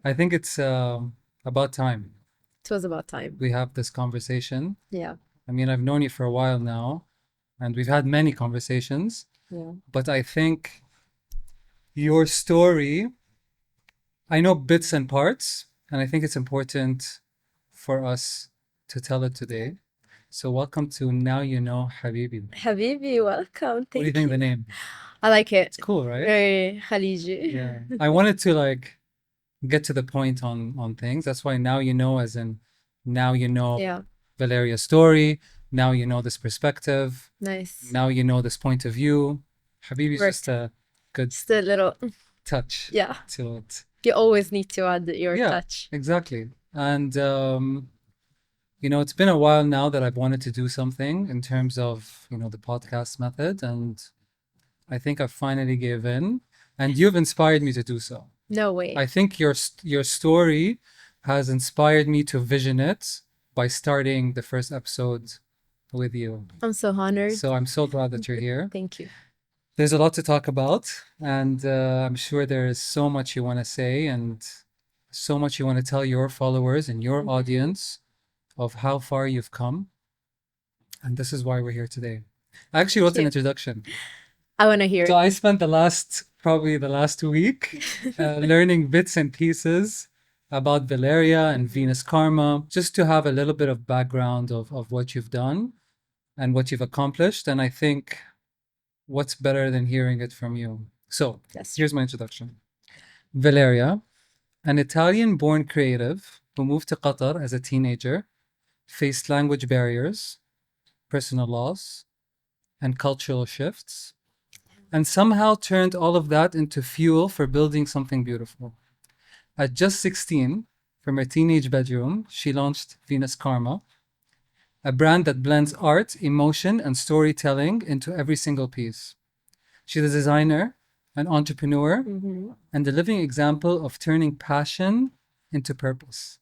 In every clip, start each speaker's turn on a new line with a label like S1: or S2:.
S1: I think it's about time
S2: It was about time.
S1: we have this conversation.
S2: Yeah.
S1: I mean, I've known you for a while now, and we've had many conversations,
S2: Yeah.
S1: but I think your story, I know bits and parts, and I think it's important for us to tell it today. So, welcome to Now You Know Habibi.
S2: Habibi, welcome.
S1: What do you
S2: Thank
S1: think of the
S2: you.
S1: name?
S2: I like it.
S1: It's cool, right?
S2: Very Khaliji.
S1: Yeah. I wanted to get to the point on things. That's why now you know, as in now you know
S2: Yeah.
S1: Valeria's story. Now you know this perspective.
S2: Nice.
S1: Now you know this point of view. Habibi's just
S2: Worked.
S1: a good
S2: Just a little.
S1: touch
S2: Yeah.
S1: to it.
S2: You always need to add your
S1: Yeah,
S2: touch.
S1: exactly. And it's been a while now that I've wanted to do something in terms of, the podcast method, and I think I've finally gave in, and you've inspired me to do so.
S2: No way.
S1: I think your story has inspired me to vision it by starting the first episode with you.
S2: I'm so honored.
S1: So I'm so glad that you're here.
S2: Thank you.
S1: There's a lot to talk about, and I'm sure there is so much you want to say and so much you want to tell your followers and your audience of how far you've come. And this is why we're here today. I actually wrote an introduction.
S2: I want to hear
S1: So
S2: it.
S1: I spent probably the last week learning bits and pieces about Valeria and Venus Karma, just to have a little bit of background of what you've done and what you've accomplished. And I think what's better than hearing it from you? So
S2: Yes.
S1: here's my introduction. Valeria, an Italian born creative who moved to Qatar as a teenager, faced language barriers, personal loss, and cultural shifts, and somehow turned all of that into fuel for building something beautiful. At just 16, from her teenage bedroom, she launched Venus Karma, a brand that blends art, emotion, and storytelling into every single piece. She's a designer, an entrepreneur, and a living example of turning passion into purpose.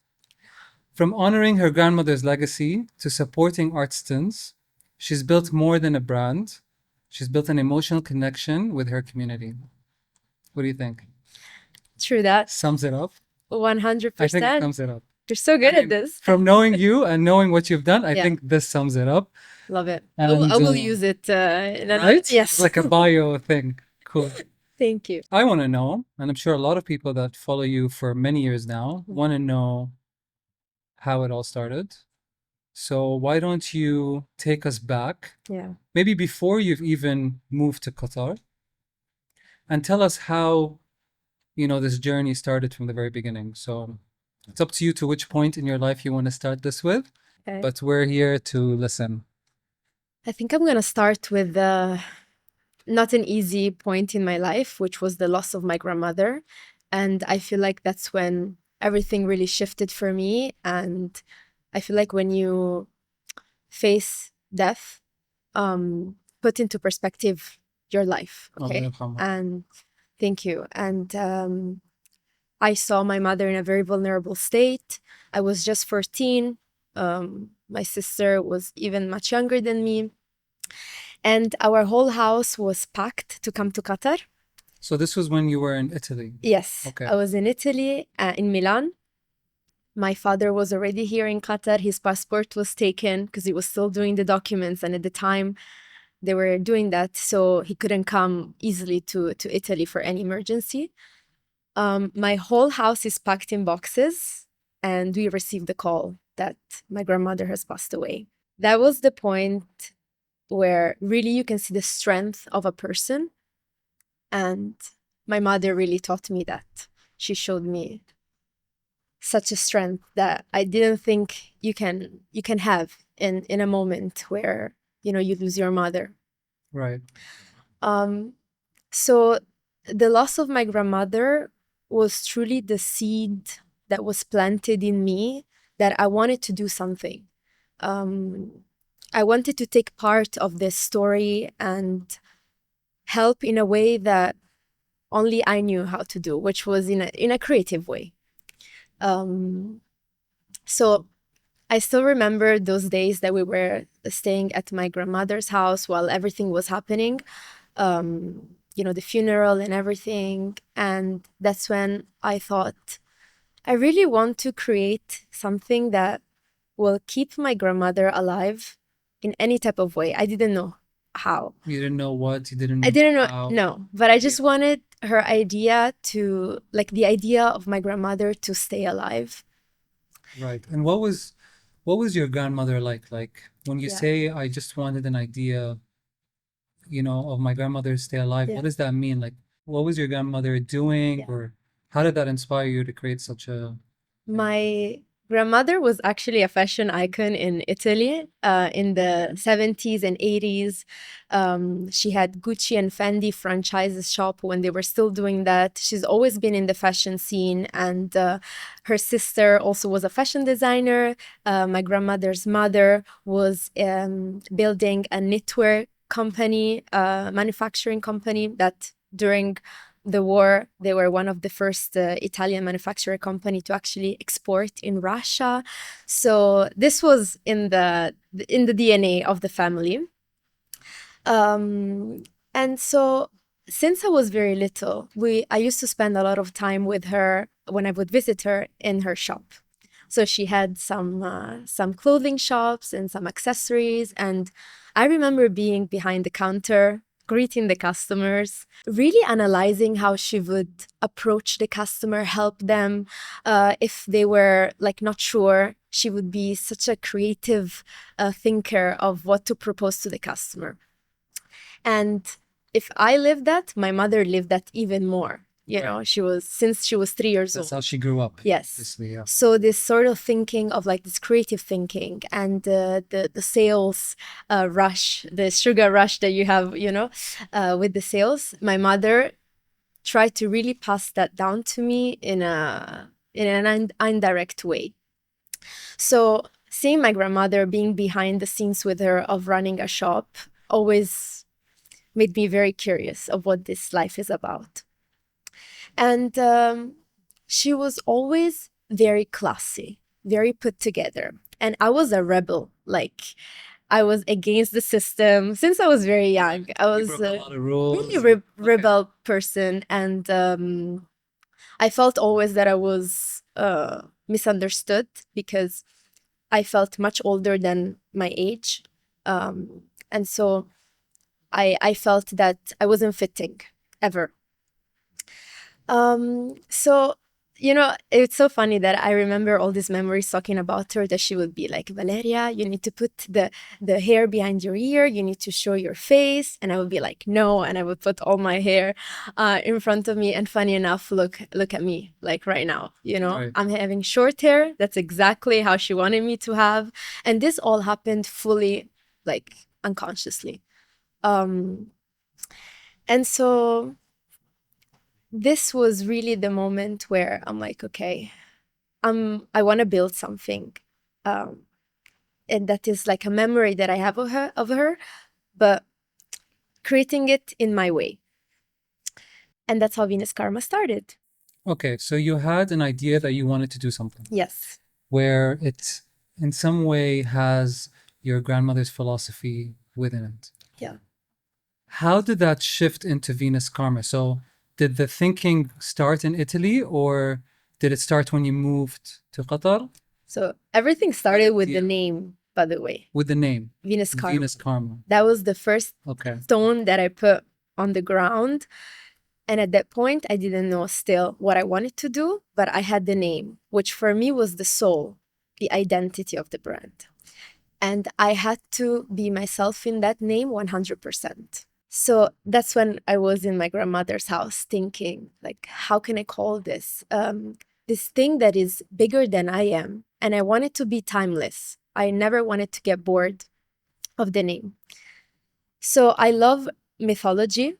S1: From honoring her grandmother's legacy to supporting artisans, she's built more than a brand. She's built an emotional connection with her community. What do you think?
S2: True that.
S1: Sums it up?
S2: 100%.
S1: I think it sums it up.
S2: You're so good at this.
S1: From knowing you and knowing what you've done, I
S2: Yeah.
S1: think this sums it up.
S2: Love it.
S1: And,
S2: I will use it in another.
S1: Right?
S2: Yes.
S1: It's like a bio thing. Cool.
S2: Thank you.
S1: I want to know, and I'm sure a lot of people that follow you for many years now want to know how it all started. So why don't you take us back,
S2: Yeah.
S1: maybe before you've even moved to Qatar, and tell us how, this journey started from the very beginning. So it's up to you to which point in your life you want to start this with,
S2: Okay.
S1: but we're here to listen.
S2: I think I'm going to start with not an easy point in my life, which was the loss of my grandmother. And I feel like that's when everything really shifted for me. And I feel like when you face death, put into perspective your life. Okay. And thank you. And I saw my mother in a very vulnerable state. I was just 14. My sister was even much younger than me. And our whole house was packed to come to Qatar.
S1: So this was when you were in Italy?
S2: Yes.
S1: Okay.
S2: I was in Italy, in Milan. My father was already here in Qatar. His passport was taken because he was still doing the documents. And at the time, they were doing that. So he couldn't come easily to Italy for any emergency. My whole house is packed in boxes. And we received the call that my grandmother has passed away. That was the point where really you can see the strength of a person. And my mother really taught me that. She showed me such a strength that I didn't think you can have in a moment where, you lose your mother.
S1: Right.
S2: So the loss of my grandmother was truly the seed that was planted in me that I wanted to do something. I wanted to take part of this story and help in a way that only I knew how to do, which was in a creative way. So I still remember those days that we were staying at my grandmother's house while everything was happening, the funeral and everything. And that's when I thought, I really want to create something that will keep my grandmother alive in any type of way. I didn't know how.
S1: You didn't know what, you didn't
S2: I
S1: know
S2: didn't know,
S1: how.
S2: no, but I just wanted her idea to, like the idea of my grandmother to stay alive.
S1: Right. And what was your grandmother like? Like when you
S2: Yeah.
S1: say I just wanted an idea, you know, of my grandmother to stay alive,
S2: Yeah.
S1: what does that mean? Like what was your grandmother doing,
S2: Yeah.
S1: or how did that inspire you to create such a
S2: My grandmother was actually a fashion icon in Italy in the 70s and 80s. She had Gucci and Fendi franchises shop when they were still doing that. She's always been in the fashion scene, and her sister also was a fashion designer. My grandmother's mother was building a knitwear company, manufacturing company that during the war, they were one of the first Italian manufacturer company to actually export in Russia. So this was in the DNA of the family. Um, and so since I was very little, I used to spend a lot of time with her when I would visit her in her shop. So she had some clothing shops and some accessories, and I remember being behind the counter, greeting the customers, really analyzing how she would approach the customer, help them. If they were like not sure, she would be such a creative thinker of what to propose to the customer. And if I lived that, my mother lived that even more. You know, since she was 3 years
S1: that's
S2: old.
S1: how she grew up.
S2: Yes.
S1: Basically, yeah.
S2: So this sort of thinking of like this creative thinking and the sales rush, the sugar rush that you have, you know, with the sales. My mother tried to really pass that down to me in an indirect way. So seeing my grandmother being behind the scenes with her of running a shop always made me very curious of what this life is about. And she was always very classy, very put together. And I was a rebel. Like, I was against the system since I was very young. I was
S1: broke a lot of rules.
S2: really rebel person. And I felt always that I was misunderstood because I felt much older than my age. And so I felt that I wasn't fitting ever. So, you know, it's so funny that I remember all these memories talking about her, that she would be like, Valeria, you need to put the hair behind your ear, you need to show your face. And I would be like, no. And I would put all my hair in front of me. And funny enough, look at me, like right now, you know,
S1: Right.
S2: I'm having short hair. That's exactly how she wanted me to have. And this all happened fully, like unconsciously. And so this was really the moment where I'm like, okay, I want to build something, and that is like a memory that I have of her, but creating it in my way, and that's how Venus Karma started.
S1: Okay, so you had an idea that you wanted to do something
S2: Yes.
S1: where it in some way has your grandmother's philosophy within it.
S2: Yeah.
S1: How did that shift into Venus Karma? So did the thinking start in Italy, or did it start when you moved to Qatar?
S2: So everything started with
S1: Yeah.
S2: the name, by the way,
S1: With the name
S2: Venus Karma.
S1: Venus Karma.
S2: That was the first
S1: Okay.
S2: stone that I put on the ground. And at that point, I didn't know still what I wanted to do, but I had the name, which for me was the soul, the identity of the brand. And I had to be myself in that name 100%. So that's when I was in my grandmother's house thinking, like, how can I call this? This thing that is bigger than I am. And I want it to be timeless. I never wanted to get bored of the name. So I love mythology,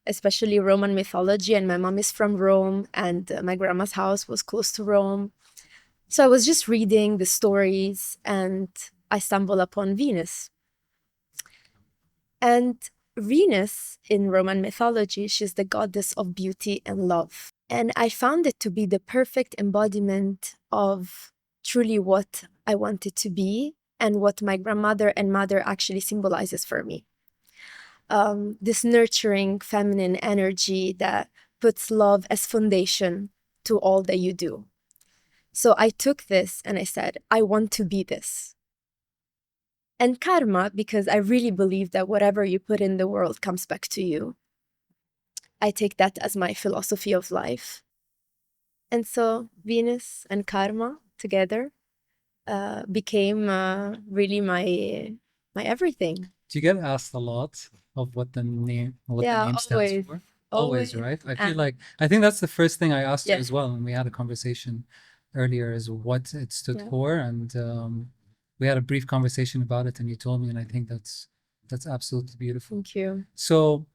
S2: especially Roman mythology. And my mom is from Rome, and my grandma's house was close to Rome. So I was just reading the stories, and I stumbled upon Venus. And Venus in Roman mythology, she's the goddess of beauty and love. And I found it to be the perfect embodiment of truly what I wanted to be and what my grandmother and mother actually symbolizes for me. This nurturing feminine energy that puts love as foundation to all that you do. So I took this and I said, I want to be this. And karma, because I really believe that whatever you put in the world comes back to you. I take that as my philosophy of life. And so Venus and karma together became really my everything.
S1: Do you get asked a lot of what the name stands
S2: Always,
S1: for? Always,
S2: always.
S1: right? I feel
S2: And
S1: like I think that's the first thing I asked you
S2: yeah,
S1: as well when we had a conversation earlier is what it stood
S2: yeah.
S1: for, and we had a brief conversation about it, and you told me, and I think that's absolutely beautiful.
S2: Thank you.
S1: So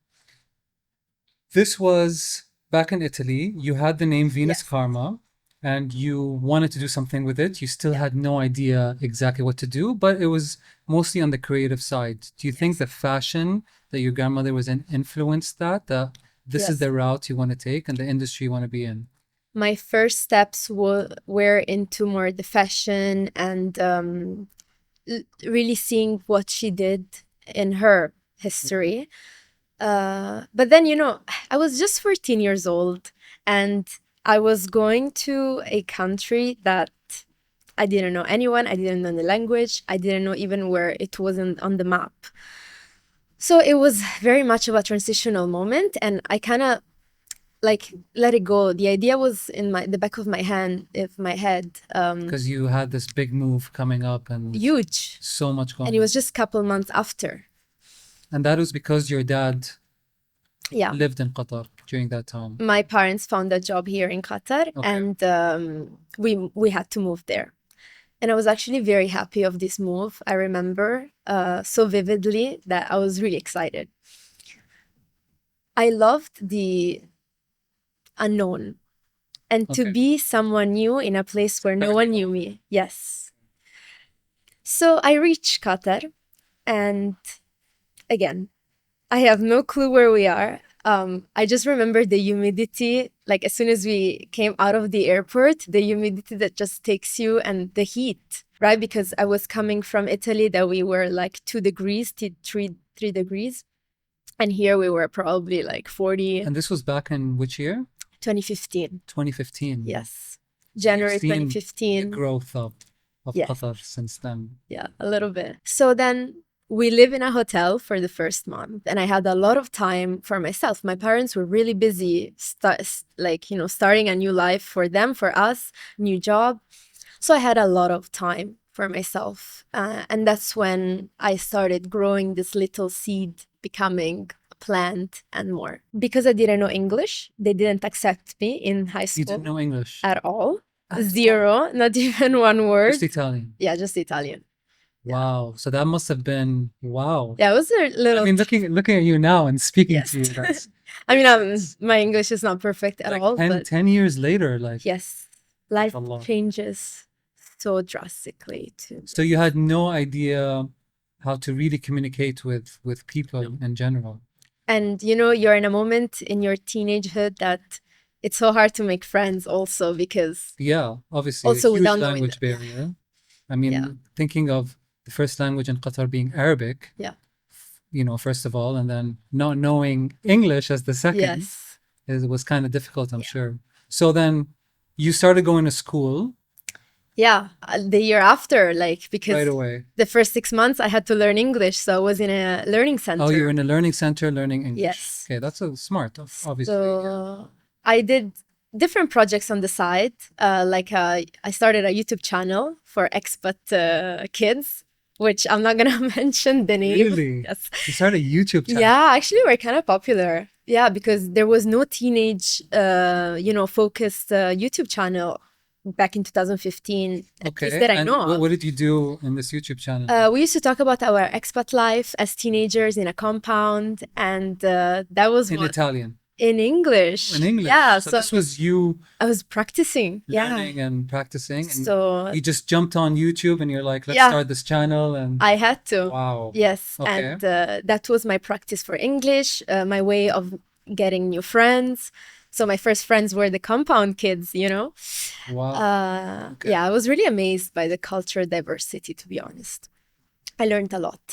S1: this was back in Italy. You had the name Venus
S2: Yes.
S1: Karma, and you wanted to do something with it. You still
S2: Yeah.
S1: had no idea exactly what to do, but it was mostly on the creative side. Do you think
S2: Yes.
S1: the fashion that your grandmother was in influenced that this is
S2: Yes.
S1: the route you want to take and the industry you want to be in?
S2: My first steps were into more the fashion and really seeing what she did in her history. But then, I was just 14 years old and I was going to a country that I didn't know anyone, I didn't know the language, I didn't know even where it wasn't on the map. So it was very much of a transitional moment, and I kind of like let it go. The idea was in the back of my head,
S1: Because you had this big move coming up and
S2: huge,
S1: so much going
S2: and it
S1: on.
S2: was just a couple months after.
S1: And that was because your dad
S2: Yeah,
S1: lived in Qatar during that time.
S2: my parents found a job here in Qatar,
S1: Okay.
S2: and we had to move there. And I was actually very happy of this move. I remember so vividly that I was really excited. I loved the unknown and to
S1: Okay.
S2: be someone new in a place where no one knew me. Yes. So I reached Qatar, and again, I have no clue where we are. I just remember the humidity, like as soon as we came out of the airport, the humidity that just takes you and the heat, right? Because I was coming from Italy that we were like 2 degrees to 3 degrees. And here we were probably like 40,
S1: And this was back in which year?
S2: 2015.
S1: 2015.
S2: Yes.
S1: So you've
S2: January
S1: seen the
S2: 2015.
S1: growth of
S2: Yes.
S1: Qatar since then.
S2: Yeah, a little bit. So then we live in a hotel for the first month, and I had a lot of time for myself. My parents were really busy, starting a new life for them, for us, new job. So I had a lot of time for myself. And that's when I started growing this little seed, becoming a plant and more. Because I didn't know English, they didn't accept me in high school.
S1: You didn't know English?
S2: At all.
S1: At all?
S2: Zero, not even one word.
S1: Just Italian?
S2: Yeah, just Italian.
S1: Wow. So that must have been, wow.
S2: Yeah, it was a little.
S1: I mean, looking at you now and speaking
S2: Yes.
S1: to you, that's
S2: I mean, my English is not perfect at
S1: like
S2: all,
S1: 10,
S2: but
S1: 10 years later, like,
S2: yes, life
S1: a lot.
S2: changes so drastically too.
S1: So you had no idea how to really communicate with people in general.
S2: And you're in a moment in your teenagehood that it's so hard to make friends also because
S1: Yeah, obviously
S2: also
S1: a huge
S2: without knowing
S1: language
S2: them.
S1: barrier. I mean,
S2: Yeah.
S1: thinking of the first language in Qatar being Arabic,
S2: Yeah.
S1: First of all, and then not knowing English as the second
S2: Yes.
S1: was kind of difficult, I'm
S2: Yeah.
S1: sure. So then you started going to school
S2: Yeah, the year after, like, because
S1: right away.
S2: the first 6 months I had to learn English, so I was in a learning center.
S1: Oh, you were in a learning center learning English.
S2: Yes.
S1: Okay, that's smart, obviously.
S2: So I did different projects on the side. I started a YouTube channel for expat kids, which I'm not gonna mention the name.
S1: Really?
S2: Yes.
S1: You started a YouTube channel.
S2: Yeah, actually, we're kind of popular. Yeah, because there was no teenage, focused YouTube channel back in 2015. At least that I
S1: and
S2: know of.
S1: what did you do in this YouTube channel?
S2: We used to talk about our expat life as teenagers in a compound, and that was
S1: In Italian.
S2: in English.
S1: In English.
S2: Yeah,
S1: So this was you
S2: I was practicing.
S1: learning and practicing, and
S2: So
S1: you just jumped on YouTube and you're like, let's
S2: Yeah.
S1: start this channel, and
S2: I had to.
S1: wow.
S2: Yes,
S1: Okay.
S2: and that was my practice for English, my way of getting new friends. So my first friends were the compound kids,
S1: Wow. Okay.
S2: Yeah, I was really amazed by the cultural diversity, to be honest. I learned a lot.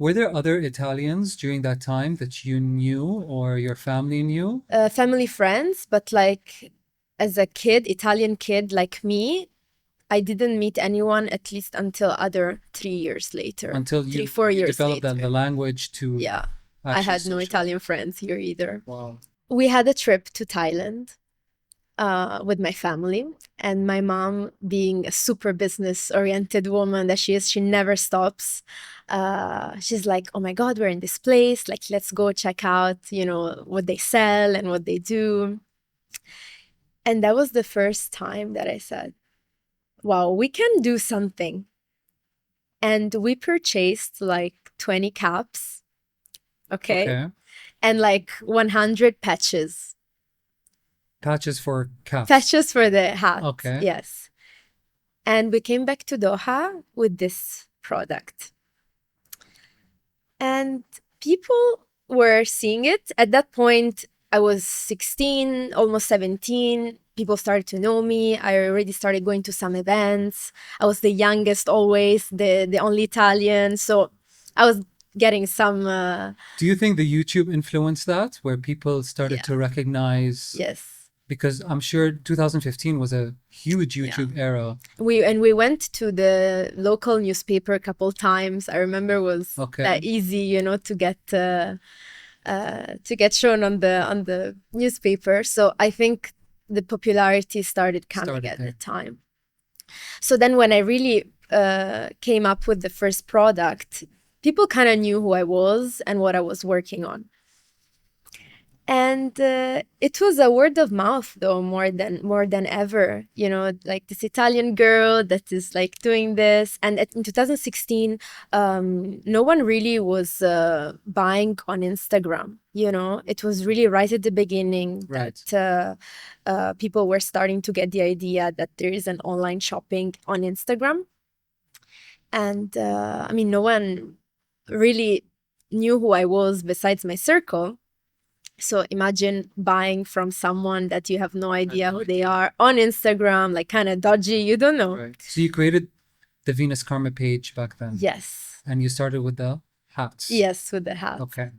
S1: Were there other Italians during that time that you knew or your family knew?
S2: Family friends, but like as a kid, Italian kid like me, I didn't meet anyone at least until other 3 years later.
S1: Until
S2: three,
S1: you,
S2: 4 years
S1: developed
S2: later.
S1: the language to
S2: Yeah. I
S1: actually
S2: had no
S1: socialize.
S2: Italian friends here either.
S1: Wow.
S2: We had a trip to Thailand with my family, and my mom, being a super business oriented woman that she is, she never stops. She's like, oh my God, we're in this place. Like, let's go check out, what they sell and what they do. And that was the first time that I said, wow, we can do something. And we purchased like 20 caps, okay? And like 100 patches.
S1: Patches for caps.
S2: Patches for the hat.
S1: Okay.
S2: Yes. And we came back to Doha with this product. And people were seeing it. At that point, I was 16, almost 17. People started to know me. I already started going to some events. I was the youngest always, the only Italian. So I was getting some...
S1: Do you think the YouTube influenced that, where people started to recognize?
S2: Yes.
S1: Because I'm sure 2015 was a huge YouTube era.
S2: We went to the local newspaper a couple times. I remember it was that easy, to get shown on the newspaper. So I think the popularity started coming at the time. So then when I really came up with the first product, people kind of knew who I was and what I was working on. And it was a word of mouth, though, more than ever. Like this Italian girl that is like doing this. And in 2016, no one really was buying on Instagram. It was really right at the beginning that people were starting to get the idea that there is an online shopping on Instagram. And I mean, no one really knew who I was besides my circle. So imagine buying from someone that you have no idea who they are on Instagram, like kind of dodgy, you don't know.
S1: Right. So you created the Venus Karma page back then?
S2: Yes.
S1: And you started with the hats?
S2: Yes, with the hats.
S1: Okay.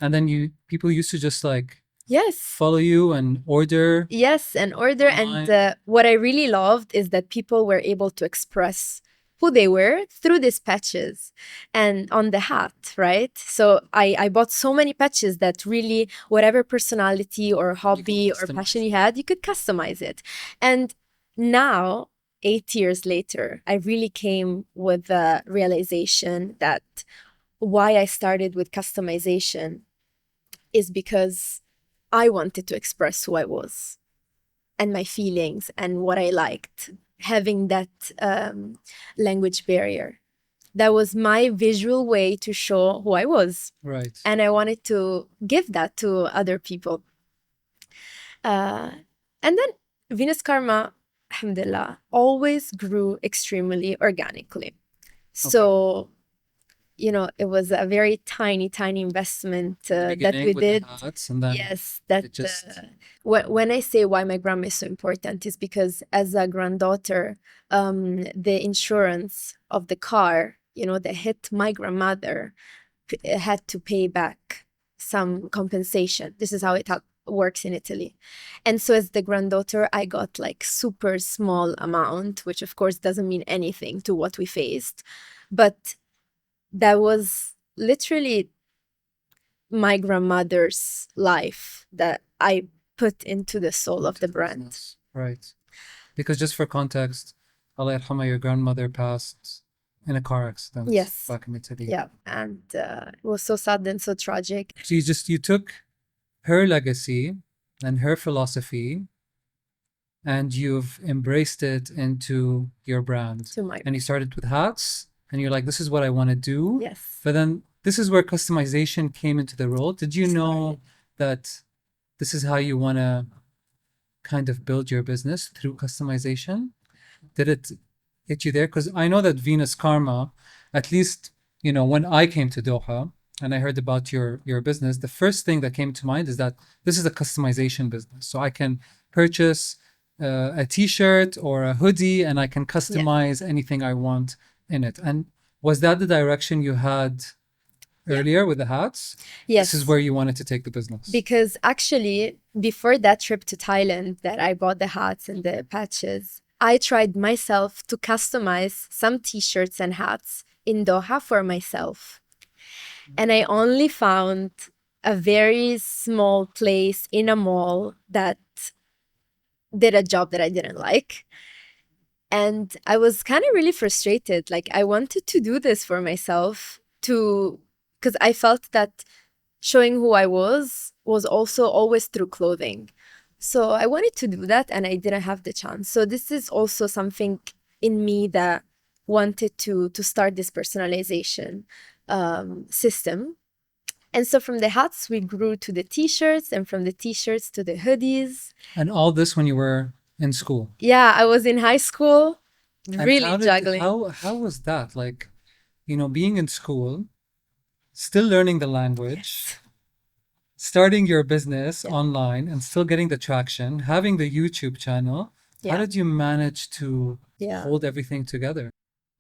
S1: And then people used to just like
S2: yes,
S1: follow you and order?
S2: Yes, and order.
S1: Online.
S2: And what I really loved is that people were able to express who they were through these patches and on the hat, right? So I bought so many patches that really whatever personality or hobby or passion you had, you could customize it. And now, 8 years later, I really came with the realization that why I started with customization is because I wanted to express who I was and my feelings and what I liked, having that language barrier. That was my visual way to show who I was.
S1: Right.
S2: And I wanted to give that to other people. And then Venus Karma, alhamdulillah, always grew extremely organically. So, it was a very tiny investment that we did.
S1: Hats, and then
S2: yes, that when I say why my grandma is so important is because as a granddaughter, the insurance of the car, that hit my grandmother, had to pay back some compensation. This is how it works in Italy. And so as the granddaughter, I got like super small amount, which of course doesn't mean anything to what we faced. But that was literally my grandmother's life that I put into the soul of the brand.
S1: Business. Right. Because just for context, Allah yarhamha, your grandmother passed in a car accident.
S2: Yes.
S1: Back in Italy.
S2: Yeah. And it was so sad and so tragic.
S1: So you took her legacy and her philosophy and you've embraced it into your brand. And you started with hats and you're like, this is what I want to do.
S2: Yes.
S1: But then this is where customization came into the role. Did you know that this is how you want to kind of build your business through customization? Did it hit you there? Because I know that Venus Karma, at least, when I came to Doha and I heard about your business, the first thing that came to mind is that this is a customization business. So I can purchase a t-shirt or a hoodie and I can customize anything I want in it. And was that the direction you had earlier with the hats. This is
S2: Yes,
S1: where you wanted to take the business.
S2: because actually, before that trip to Thailand, that I bought the hats and the patches, I tried myself to customize some t-shirts and hats in Doha for myself. And I only found a very small place in a mall that did a job that I didn't like. And I was kind of really frustrated. Like, I wanted to do this for myself because I felt that showing who I was also always through clothing. So I wanted to do that and I didn't have the chance. So this is also something in me that wanted to start this personalization system. And so from the hats, we grew to the t-shirts, and from the t-shirts to the hoodies.
S1: And all this when you were in school.
S2: Yeah, I was in high school,
S1: And
S2: really juggling.
S1: how was that? Like, being in school, still learning the language, starting your business online and still getting the traction, having the YouTube channel. How
S2: Yeah.
S1: did you manage to
S2: Yeah.
S1: hold everything together?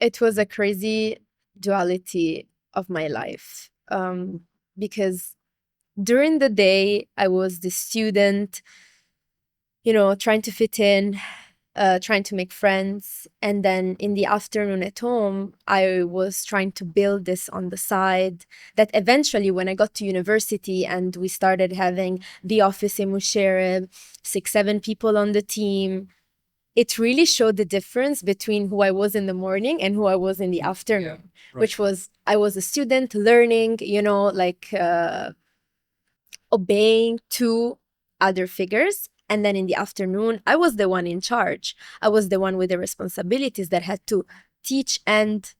S2: It was a crazy duality of my life. Because during the day, I was the student, trying to fit in, trying to make friends. And then in the afternoon at home, I was trying to build this on the side. That eventually, when I got to university and we started having the office in Musharraf, 6, 7 people on the team, it really showed the difference between who I was in the morning and who I was in the afternoon, which was I was a student learning, obeying to other figures. And then in the afternoon, I was the one in charge. I was the one with the responsibilities that had to teach and,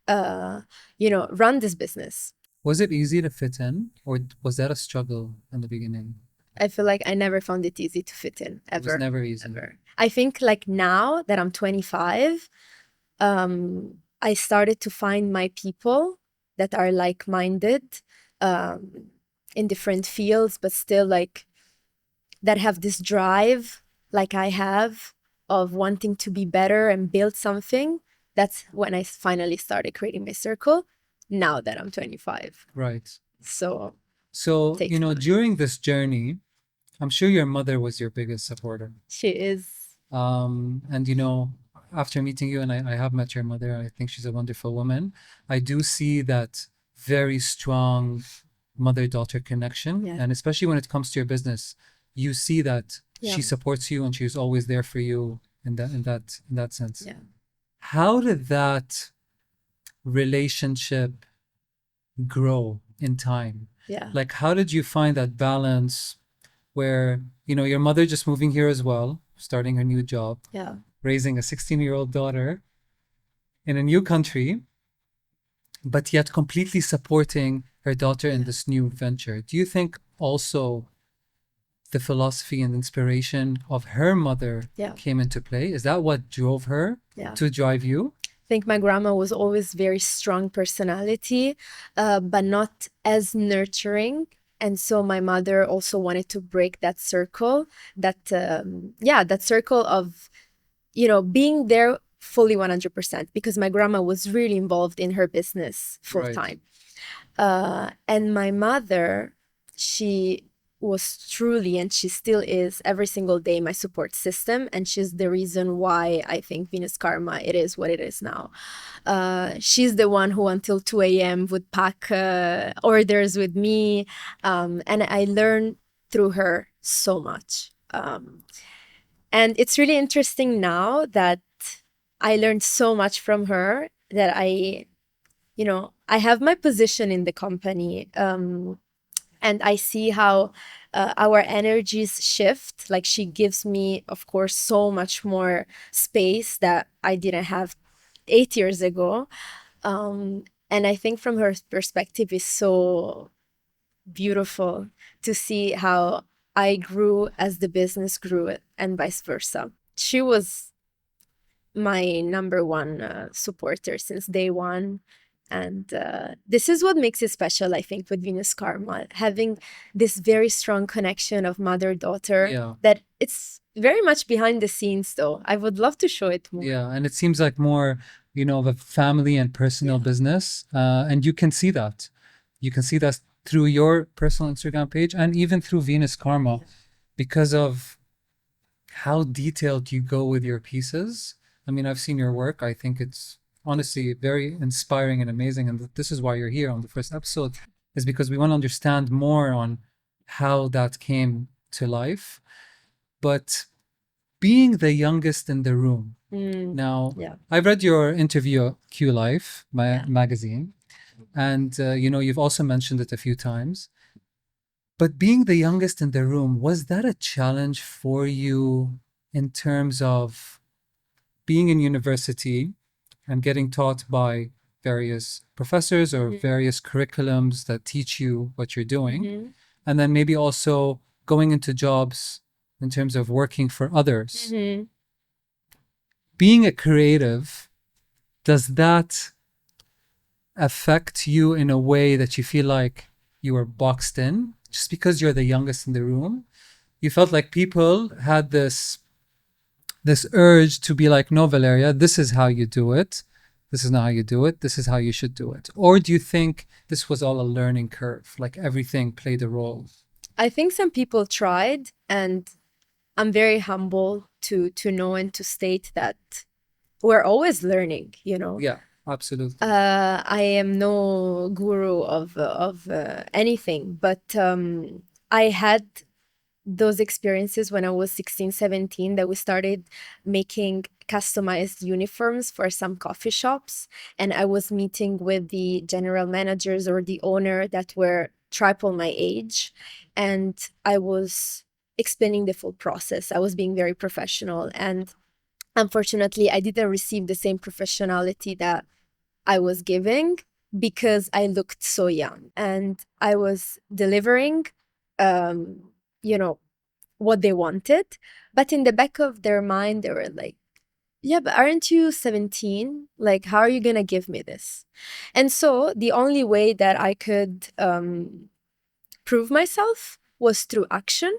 S2: run this business.
S1: Was it easy to fit in, or was that a struggle in the beginning?
S2: I feel like I never found it easy to fit in,
S1: It was
S2: ever.
S1: never easy.
S2: Ever. I think like now that I'm 25, I started to find my people that are like-minded, in different fields, but still like that have this drive like I have of wanting to be better and build something. That's when I finally started creating my circle, now that I'm 25.
S1: Right.
S2: So
S1: So,
S2: takes time.
S1: during this journey, I'm sure your mother was your biggest supporter.
S2: She is.
S1: And after meeting you, and I have met your mother, I think she's a wonderful woman. I do see that very strong mother-daughter connection,
S2: Yeah.
S1: and especially when it comes to your business, you see that
S2: Yeah.
S1: she supports you and she's always there for you in that sense.
S2: Yeah.
S1: How did that relationship grow in time?
S2: Yeah.
S1: Like, how did you find that balance where, your mother just moving here as well, starting her new job,
S2: Yeah.
S1: raising a 16-year-old daughter in a new country, but yet completely supporting her daughter in this new venture? Do you think also the philosophy and inspiration of her mother
S2: Yeah.
S1: came into play? Is that what drove her
S2: Yeah.
S1: to drive you?
S2: I think my grandma was always very strong personality, but not as nurturing. And so my mother also wanted to break that circle, that circle of, being there fully 100%, because my grandma was really involved in her business full
S1: Right.
S2: time. And my mother, she was truly, and she still is every single day, my support system. And she's the reason why I think Venus Karma, it is what it is now. She's the one who until 2 a.m. would pack orders with me. And I learned through her so much. And it's really interesting now that I learned so much from her that I have my position in the company, and I see how our energies shift. Like, she gives me, of course, so much more space that I didn't have 8 years ago. And I think from her perspective is so beautiful to see how I grew as the business grew and vice versa. She was my number one supporter since day one. And this is what makes it special, I think, with Venus Karma, having this very strong connection of mother-daughter.
S1: Yeah.
S2: That it's very much behind the scenes, though. I would love to show it more.
S1: Yeah, and it seems like more, of a family and personal business, and you can see that. You can see that through your personal Instagram page and even through Venus Karma because of how detailed you go with your pieces. I mean, I've seen your work. I think it's honestly very inspiring and amazing. And this is why you're here on the first episode, is because we want to understand more on how that came to life. But being the youngest in the room, now,
S2: Yeah.
S1: I've read your interview at Q Life magazine, and you've also mentioned it a few times. But being the youngest in the room, was that a challenge for you in terms of being in university and getting taught by various professors or various curriculums that teach you what you're doing? And then maybe also going into jobs in terms of working for others. Being a creative, does that affect you in a way that you feel like you were boxed in just because you're the youngest in the room? You felt like people had this urge to be like, no, Valeria, this is how you do it. This is not how you do it. This is how you should do it. Or do you think this was all a learning curve? Like everything played a role?
S2: I think some people tried, and I'm very humble to know and to state that we're always learning, you know.
S1: Yeah, absolutely.
S2: I am no guru of anything, but I had those experiences when I was 16, 17, that we started making customized uniforms for some coffee shops. And I was meeting with the general managers or the owner that were triple my age. And I was explaining the full process. I was being very professional. And unfortunately, I didn't receive the same professionality that I was giving because I looked so young. And I was delivering, you know, what they wanted, but in the back of their mind they were like, yeah, but aren't you 17? Like, how are you gonna give me this? And so the only way that I could prove myself was through action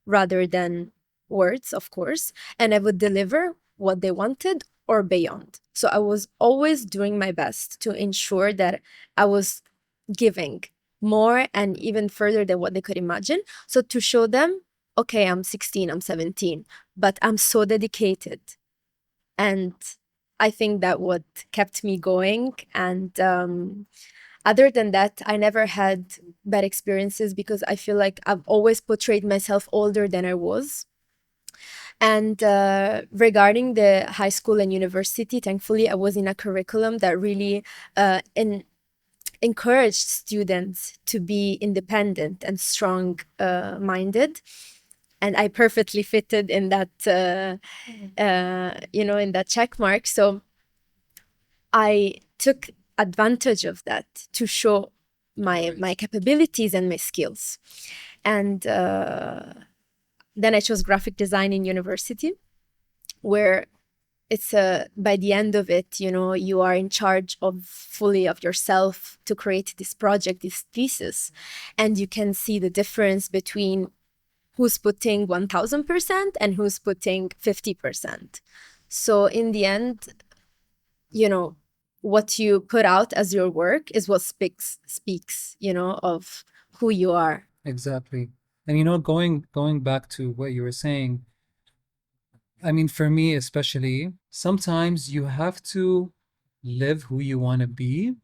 S2: rather than words, of course, and I would deliver what they wanted or beyond. So I was always doing my best to ensure that I was giving more and even further than what they could imagine. So to show them, okay, I'm 16, I'm 17, but I'm so dedicated. And I think that what kept me going. And other than that, I never had bad experiences because I feel like I've always portrayed myself older than I was. And regarding the high school and university, thankfully, I was in a curriculum that really encouraged students to be independent and strong minded. And I perfectly fitted in that, in that check mark. So I took advantage of that to show my capabilities and my skills. And then I chose graphic design in university, where it's by the end of it, you are in charge of fully of yourself to create this project, this thesis, and you can see the difference between who's putting 1000% and who's putting 50%. So in the end, what you put out as your work is what speaks, of who you are.
S1: Exactly. And going back to what you were saying, I mean, for me especially, sometimes you have to live who you want to be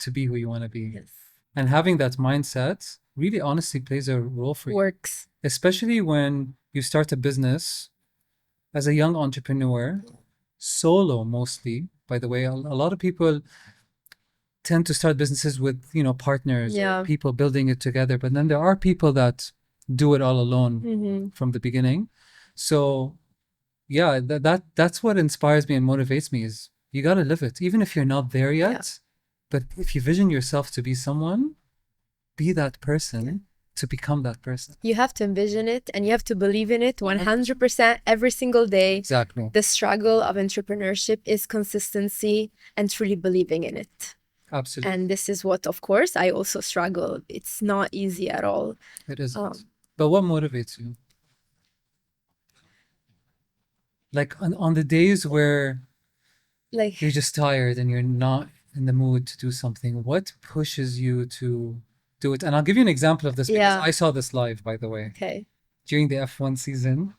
S1: who you want to be.
S2: Yes.
S1: And having that mindset really honestly plays a role for you.
S2: Works.
S1: Especially when you start a business as a young entrepreneur, solo mostly, by the way. A lot of people tend to start businesses with, partners,
S2: Yeah.
S1: people building it together. But then there are people that do it all alone from the beginning. So yeah, that's what inspires me and motivates me is you got to live it, even if you're not there yet.
S2: Yeah.
S1: But if you vision yourself to be someone, be that person to become that person.
S2: You have to envision it and you have to believe in it 100% every single day.
S1: Exactly.
S2: The struggle of entrepreneurship is consistency and truly believing in it.
S1: Absolutely.
S2: And this is what, of course, I also struggle. It's not easy at all.
S1: It isn't. But what motivates you? Like on the days where
S2: Like
S1: you're just tired and you're not in the mood to do something, what pushes you to do it? And I'll give you an example of this because
S2: Yeah.
S1: I saw this live, by the way.
S2: Okay.
S1: During the F1 season,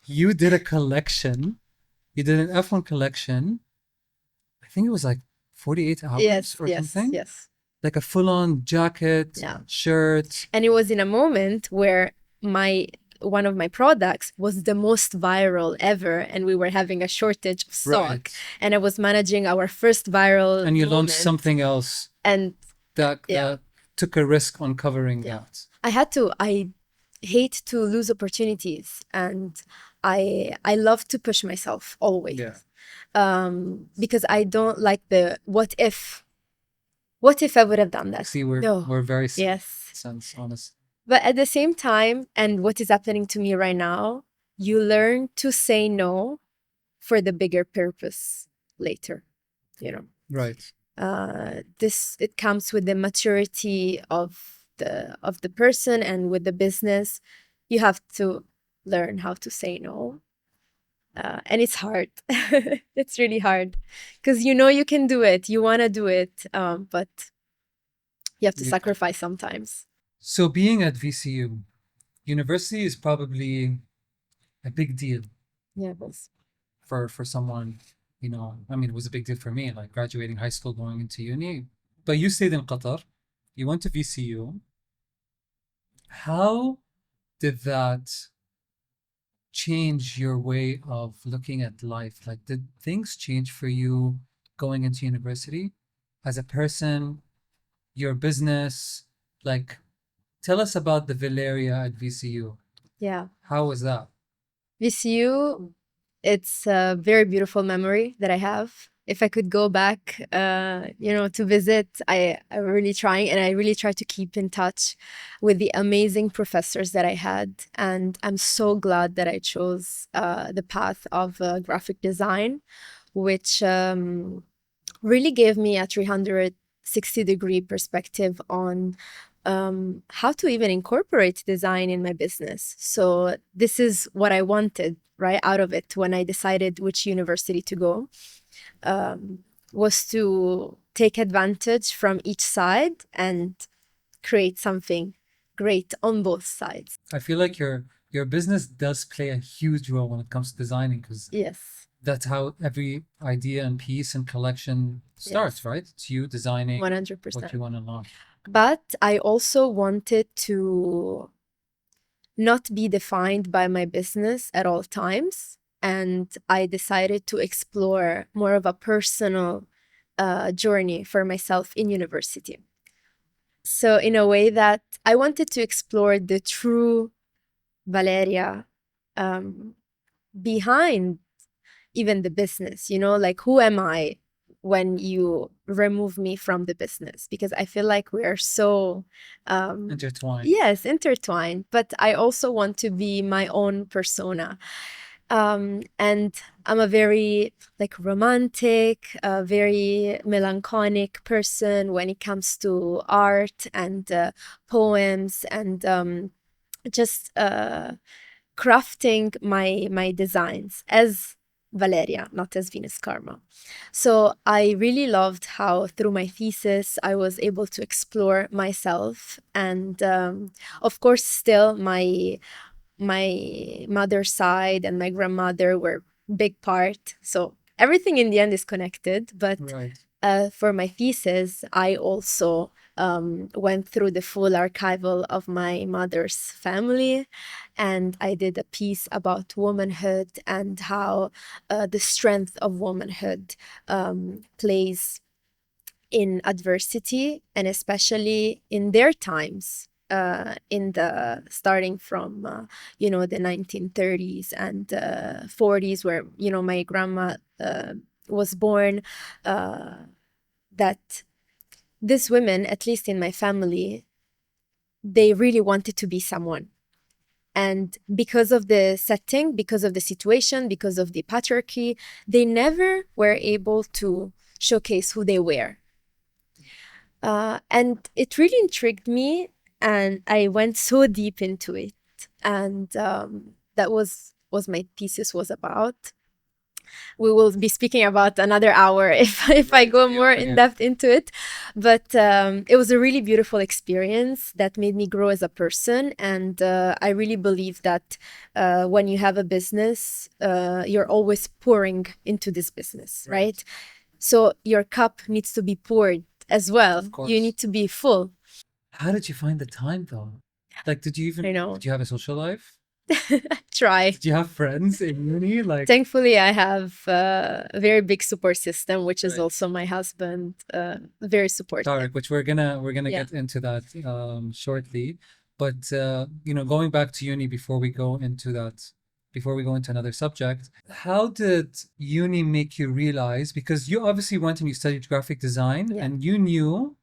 S1: you did a collection. You did an F1 collection. I think it was like 48 hours
S2: Yes,
S1: or
S2: yes,
S1: something.
S2: yes.
S1: Like a full-on jacket,
S2: Yeah.
S1: shirt.
S2: And it was in a moment where one of my products was the most viral ever, and we were having a shortage of stock.
S1: Right.
S2: And I was managing our first viral
S1: And you launched
S2: moment.
S1: something else
S2: And
S1: that
S2: yeah.
S1: that took a risk on covering
S2: Yeah.
S1: that.
S2: I hate to lose opportunities, and I love to push myself always.
S1: Yeah.
S2: Because I don't like the what if I would have done that.
S1: See,
S2: No.
S1: we're very
S2: Yes.
S1: sense honest.
S2: But at the same time, and what is happening to me right now, you learn to say no for the bigger purpose later, you know.
S1: Right.
S2: It comes with the maturity of the person and with the business. You have to learn how to say no. And it's hard. It's really hard because you know you can do it, you want to do it, but you have to sacrifice sometimes.
S1: So being at VCU, university is probably a big deal.
S2: Yeah, it was.
S1: For someone, you know, I mean, it was a big deal for me, like graduating high school, going into uni. But you stayed in Qatar, you went to VCU. How did that change your way of looking at life? Like, did things change for you going into university as a person, your business? Like, tell us about the Valeria at VCU.
S2: Yeah.
S1: How was that?
S2: VCU, it's a very beautiful memory that I have. If I could go back, to visit, I'm really trying, and I really try to keep in touch with the amazing professors that I had. And I'm so glad that I chose the path of graphic design, which really gave me a 360-degree perspective on how to even incorporate design in my business. So this is what I wanted right out of it when I decided which university to go, was to take advantage from each side and create something great on both sides.
S1: I feel like your business does play a huge role when it comes to designing because
S2: Yes.
S1: that's how every idea and piece and collection starts,
S2: Yes.
S1: right? It's you designing
S2: 100%.
S1: what you want to launch.
S2: But I also wanted to not be defined by my business at all times. And I decided to explore more of a personal journey for myself in university. So, in a way that I wanted to explore the true Valeria behind even the business, like who am I when you remove me from the business? Because I feel like we are so
S1: Intertwined.
S2: yes, intertwined, but I also want to be my own persona. And I'm a very romantic, very melancholic person when it comes to art and poems and just crafting my designs as Valeria, not as Venus Karma. So I really loved how through my thesis I was able to explore myself, and of course still my mother's side and my grandmother were big part. So everything in the end is connected, but
S1: Right.
S2: for my thesis, I also went through the full archival of my mother's family, and I did a piece about womanhood and how the strength of womanhood plays in adversity, and especially in their times. In the starting from the 1930s and 40s, where my grandma was born, that these women, at least in my family, they really wanted to be someone. And because of the setting, because of the situation, because of the patriarchy, they never were able to showcase who they were. And it really intrigued me, and I went so deep into it. And that was my thesis was about. we will be speaking about another hour if I go more in depth into it. But it was a really beautiful experience that made me grow as a person. And I really believe that when you have a business, you're always pouring into this business, right? So your cup needs to be poured as well.
S1: Of course.
S2: You need to be full.
S1: How did you find the time though? Like, did you
S2: I know.
S1: did you have a social life?
S2: Try.
S1: Did you have friends in uni? Like,
S2: Thankfully, I have a very big support system, which is
S1: Right.
S2: also my husband, very supportive.
S1: Tarek, which we're gonna
S2: Yeah.
S1: get into that shortly. But you know, going back to uni before we go into that, before we go into another subject, how did uni make you realize? Because you obviously went and you studied graphic design,
S2: Yeah.
S1: and you knew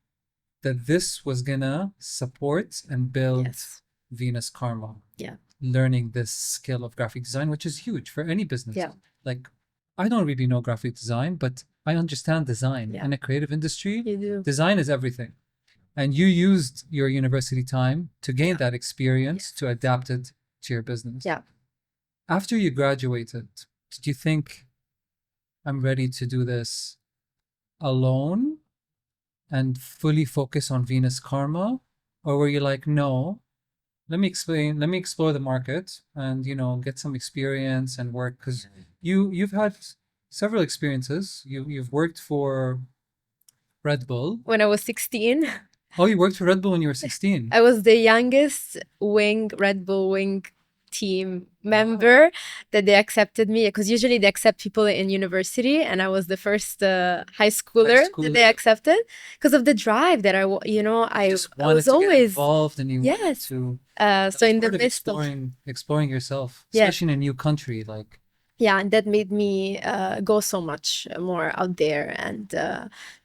S1: that this was gonna support and build
S2: Yes.
S1: Venus Karma.
S2: Yeah.
S1: Learning this skill of graphic design, which is huge for any business.
S2: Yeah.
S1: Like, I don't really know graphic design, but I understand design.
S2: Yeah.
S1: In a creative industry,
S2: You do.
S1: design is everything. And you used your university time to gain that experience to adapt it to your business.
S2: Yeah.
S1: After you graduated, did you think, I'm ready to do this alone and fully focus on Venus Karma? Or were you like, no, let me explore the market and, you know, get some experience and work? Because you've had several experiences. You've worked for Red Bull.
S2: When I was 16,
S1: Oh, you worked for Red Bull when you were 16.
S2: I was the youngest Red Bull wing team member that they accepted me, because usually they accept people in university, and I was the first high schooler that they accepted because of the drive that I
S1: Just
S2: I
S1: wanted
S2: was
S1: to get
S2: always
S1: involved and you wanted
S2: yes.
S1: to
S2: So in the
S1: part of
S2: midst of
S1: exploring yourself,
S2: Yeah.
S1: especially in a new country. Like,
S2: yeah, and that made me go so much more out there, and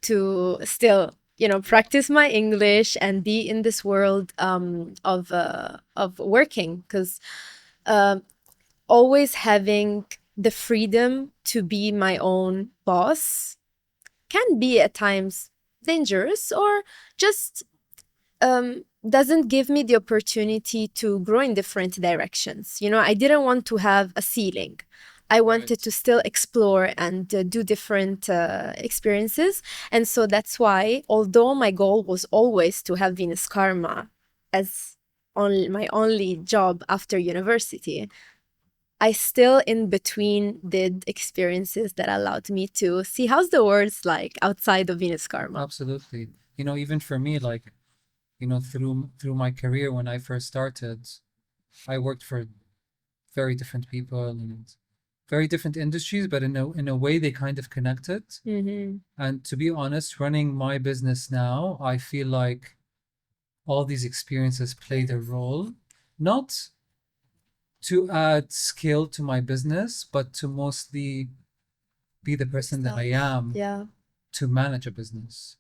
S2: to still practice my English and be in this world of working, because always having the freedom to be my own boss can be at times dangerous, or just doesn't give me the opportunity to grow in different directions. I didn't want to have a ceiling. I wanted to still explore and do different experiences. And so that's why, although my goal was always to have Venus Karma as my only job after university, I still in between did experiences that allowed me to see how's the world's like outside of Venus Karma.
S1: absolutely. You know, even for me, like, you know, through my career when I first started, I worked for very different people and very different industries, but in a way they kind of connected.
S2: Mm-hmm.
S1: And to be honest, running my business now, I feel like all these experiences played a role, not to add skill to my business, but to mostly be the person that I am
S2: Yeah.
S1: to manage a business.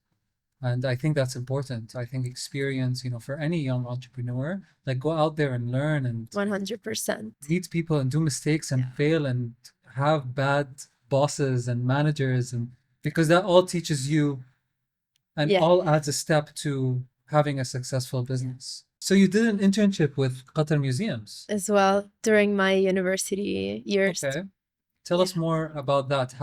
S1: And I think that's important. I think experience, you know, for any young entrepreneur, like, go out there and learn and
S2: 100%.
S1: meet people and do mistakes and fail and have bad bosses and managers, and because that all teaches you and
S2: Yeah.
S1: all adds a step to having a successful business. So you did an internship with Qatar Museums.
S2: As well during my university years.
S1: Okay. Tell us more about that.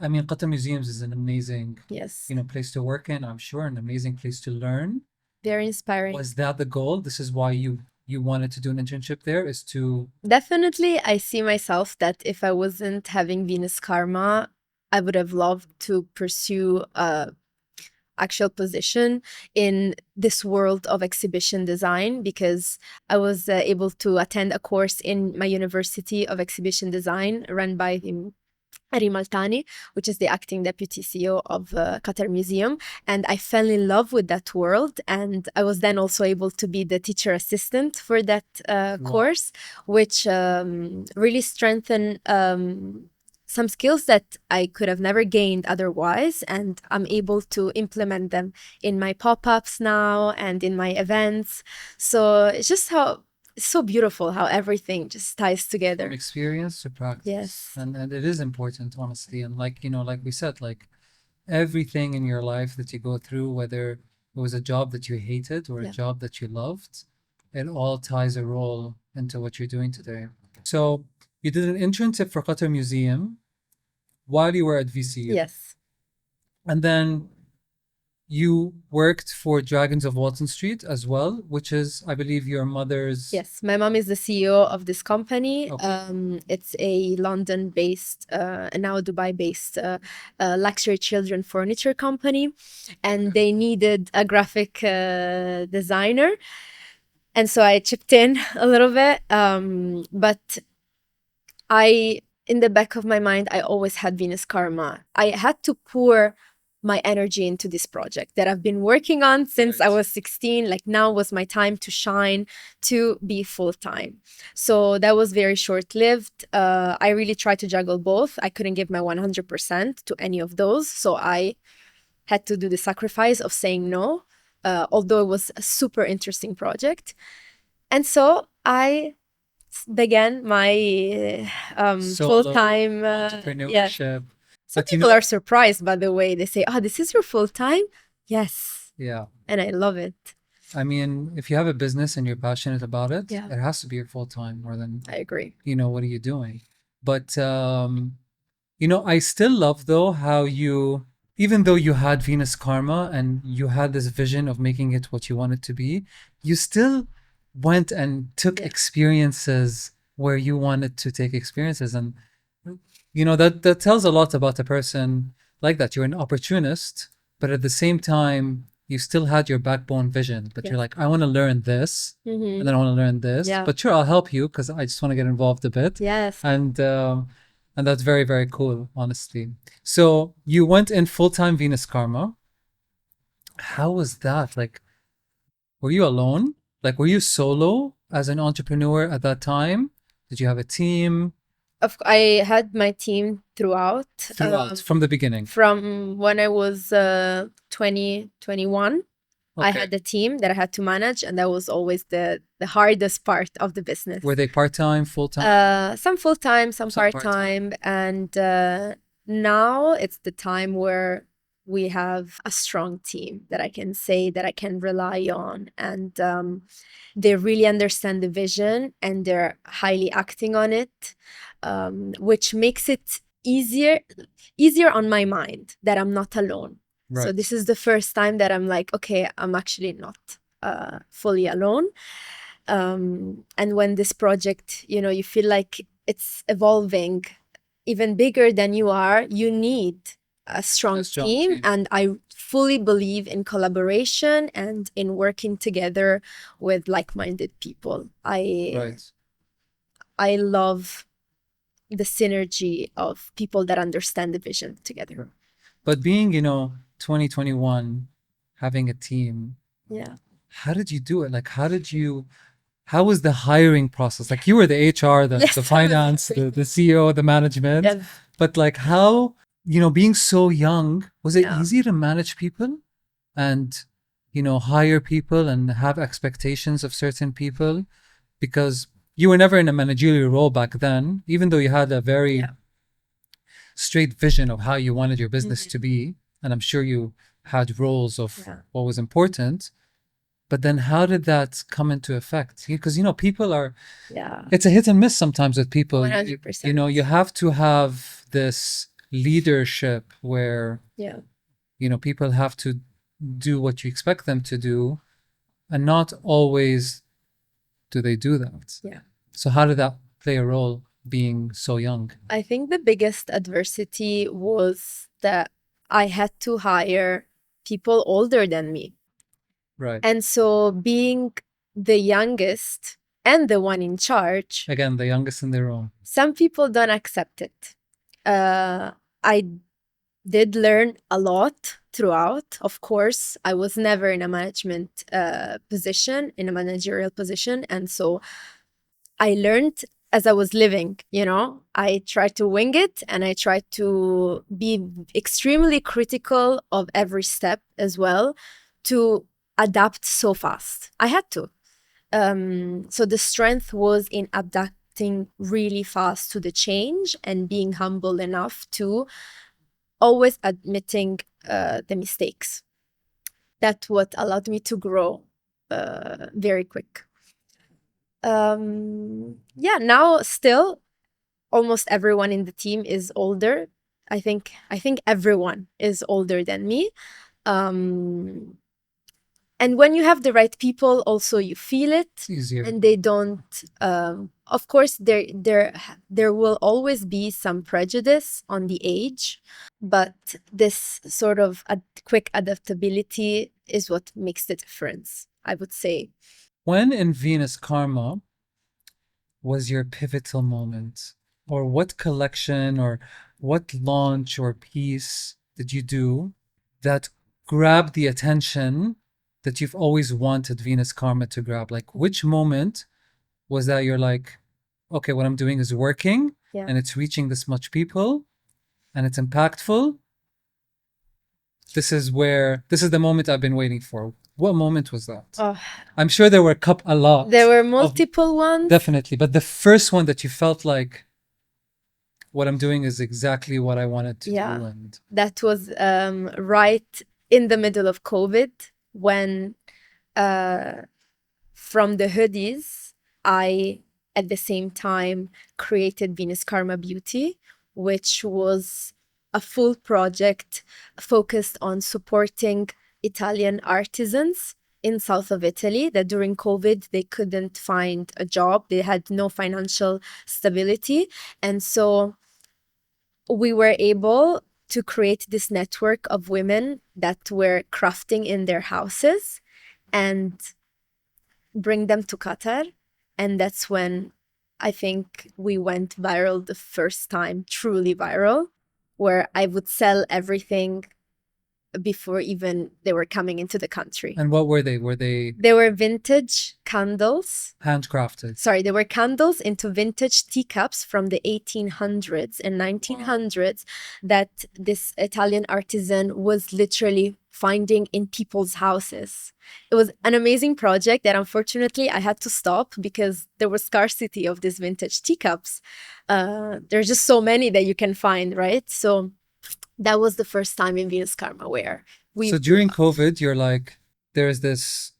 S1: I mean, Qatar Museums is an amazing,
S2: Yes.
S1: place to work in, I'm sure, an amazing place to learn.
S2: Very inspiring.
S1: Was that the goal? This is why you wanted to do an internship there, is to
S2: Definitely, I see myself that if I wasn't having Venus Karma, I would have loved to pursue a actual position in this world of exhibition design, because I was able to attend a course in my university of exhibition design run by Rima Al-Thani, which is the acting deputy CEO of Qatar Museum. And I fell in love with that world. And I was then also able to be the teacher assistant for that course, which really strengthened some skills that I could have never gained otherwise. And I'm able to implement them in my pop-ups now and in my events. So it's just it's so beautiful how everything just ties together.
S1: from experience to practice.
S2: Yes.
S1: And it is important, honestly. And like, like we said, like, everything in your life that you go through, whether it was a job that you hated or a job that you loved, it all ties a role into what you're doing today. So You did an internship for Qatar Museum while you were at VCU.
S2: Yes.
S1: And then you worked for Dragons of Walton Street as well, which is, I believe, your mother's.
S2: Yes, my mom is the CEO of this company.
S1: Okay.
S2: It's a London-based, now Dubai-based luxury children furniture company, and they needed a graphic designer, and so I chipped in a little bit. But in the back of my mind, I always had Venus Karma. I had to pour my energy into this project that I've been working on since I was 16. Like, now was my time to shine, to be full time. So that was very short lived. I really tried to juggle both. I couldn't give my 100% to any of those. So I had to do the sacrifice of saying no, although it was a super interesting project. And so I began my full-time
S1: entrepreneurship.
S2: Some people are surprised, by the way. They say, "Oh, this is your full-time?" Yes.
S1: Yeah.
S2: And I love it.
S1: I mean, if you have a business and you're passionate about it,
S2: Yeah.
S1: it has to be your full time more than,
S2: I agree.
S1: what are you doing? But, I still love though how you, even though you had Venus Karma and you had this vision of making it what you want it to be, you still went and took experiences where you wanted to take experiences. And, that tells a lot about a person like that. You're an opportunist, but at the same time, you still had your backbone vision, but you're like, I want to learn this, and then I want to learn this.
S2: Yeah.
S1: But sure, I'll help you because I just want to get involved a bit.
S2: Yes.
S1: And that's very, very cool, honestly. So you went in full-time Venus Karma. How was that? Like, were you alone? Like, were you solo as an entrepreneur at that time? Did you have a team?
S2: I had my team throughout.
S1: From the beginning.
S2: From when I was 21, I had a team that I had to manage, and that was always the hardest part of the business.
S1: Were they part-time, full-time?
S2: Some full-time, some part-time. And now it's the time where we have a strong team that I can say that I can rely on. And they really understand the vision and they're highly acting on it, which makes it easier on my mind that I'm not alone.
S1: Right.
S2: So this is the first time that I'm like, okay, I'm actually not fully alone. And when this project, you feel like it's evolving even bigger than you are, you need a strong team. And I fully believe in collaboration and in working together with like-minded people. I love the synergy of people that understand the vision together.
S1: But being, 2021, having a team, how did you do it? Like, how was the hiring process? Like, you were the HR, the finance, the CEO, the management.
S2: Yes.
S1: But like, how, being so young, was it easy to manage people and, hire people and have expectations of certain people? Because you were never in a managerial role back then, even though you had a very straight vision of how you wanted your business to be. And I'm sure you had roles of what was important. But then how did that come into effect? Because, people are, it's a hit and miss sometimes with people.
S2: 100%.
S1: You have to have this leadership where, people have to do what you expect them to do, and not always do they do that.
S2: Yeah.
S1: So how did that play a role being so young?
S2: I think the biggest adversity was that I had to hire people older than me.
S1: Right.
S2: And so being the youngest and the one in charge.
S1: Again, the youngest in the room.
S2: Some people don't accept it. I did learn a lot throughout. Of course, I was never in a management position, in a managerial position. And so I learned as I was living, I tried to wing it, and I tried to be extremely critical of every step as well, to adapt so fast. I had to. So the strength was in adapting really fast to the change and being humble enough to always admitting the mistakes. That's what allowed me to grow very quick. Now still almost everyone in the team is older. I think everyone is older than me. And when you have the right people, also you feel it.
S1: It's easier.
S2: And they don't. Of course, there will always be some prejudice on the age, but this sort of quick adaptability is what makes the difference, I would say.
S1: When in Venus Karma was your pivotal moment? Or what collection or what launch or piece did you do that grabbed the attention that you've always wanted Venus Karma to grab? Like, which moment was that you're like, okay, what I'm doing is working
S2: Yeah.
S1: and it's reaching this much people and it's impactful? This is the moment I've been waiting for. What moment was that?
S2: Oh,
S1: I'm sure there were a lot.
S2: there were multiple ones.
S1: Definitely. But the first one that you felt like, what I'm doing is exactly what I wanted to do. And
S2: that was right in the middle of COVID, when from the hoodies, I at the same time created Venus Karma Beauty, which was a full project focused on supporting Italian artisans in south of Italy that during COVID they couldn't find a job. They had no financial stability. And so we were able to create this network of women that were crafting in their houses and bring them to Qatar. And that's when I think we went viral the first time, truly viral, where I would sell everything before even they were coming into the country.
S1: And what were they? Were they
S2: They were vintage candles.
S1: handcrafted?
S2: Sorry, they were candles into vintage teacups from the 1800s and 1900s that this Italian artisan was literally finding in people's houses. It was an amazing project that unfortunately I had to stop because there was scarcity of these vintage teacups. There's just so many that you can find, right? So that was the first time in Venus Karma where
S1: So during COVID, you're like, there's this